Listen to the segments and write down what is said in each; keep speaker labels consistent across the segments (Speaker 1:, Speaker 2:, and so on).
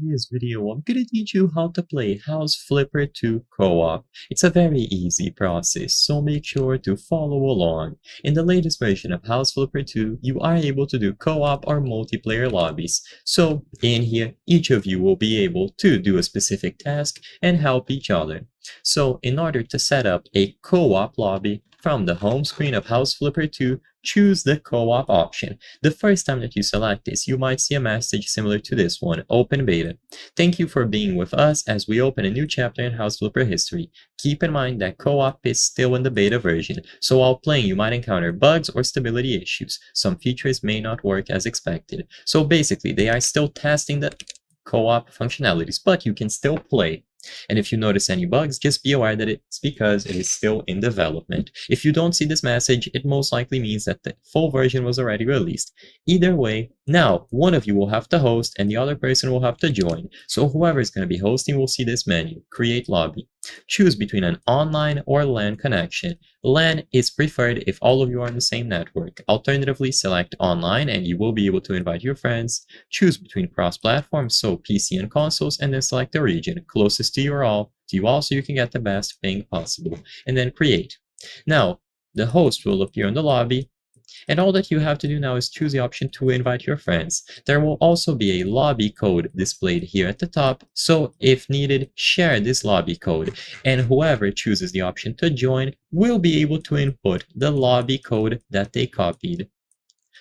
Speaker 1: this video, I'm gonna teach you how to play House Flipper 2 co-op. It's a very easy process, so make sure to follow along. In the latest version of House Flipper 2, you are able to do co-op or multiplayer lobbies. So in here, each of you will be able to do a specific task and help each other. So in order to set up a co-op lobby, from the home screen of House Flipper 2, choose the co-op option. The first time that you select this, you might see a message similar to this one, Open Beta. Thank you for being with us as we open a new chapter in House Flipper history. Keep in mind that co-op is still in the beta version, so while playing you might encounter bugs or stability issues. Some features may not work as expected. So basically, they are still testing the co-op functionalities, but you can still play. And if you notice any bugs, just be aware that it's because it is still in development. If you don't see this message, it most likely means that the full version was already released. Either way, now one of you will have to host and the other person will have to join. So whoever is going to be hosting will see this menu, Create Lobby. Choose between an online or LAN connection. LAN is preferred if all of you are on the same network. Alternatively, select online and you will be able to invite your friends. Choose between cross-platforms, so PC and consoles, and then select the region closest to you all so you can get the best ping possible. And then create. Now, the host will appear in the lobby. And all that you have to do now is choose the option to invite your friends. There will also be a lobby code displayed here at the top, so if needed, share this lobby code, and whoever chooses the option to join will be able to input the lobby code that they copied.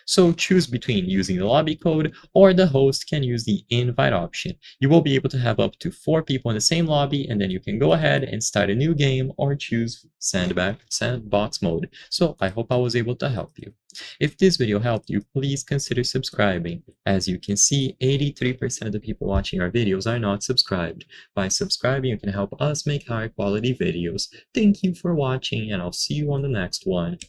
Speaker 1: So choose between using the lobby code or the host can use the invite option. You will be able to have up to 4 people in the same lobby, and then you can go ahead and start a new game or choose sandbox mode. So I hope I was able to help you. If this video helped you, please consider subscribing. As you can see, 83% of the people watching our videos are not subscribed. By subscribing, you can help us make higher quality videos. Thank you for watching, and I'll see you on the next one.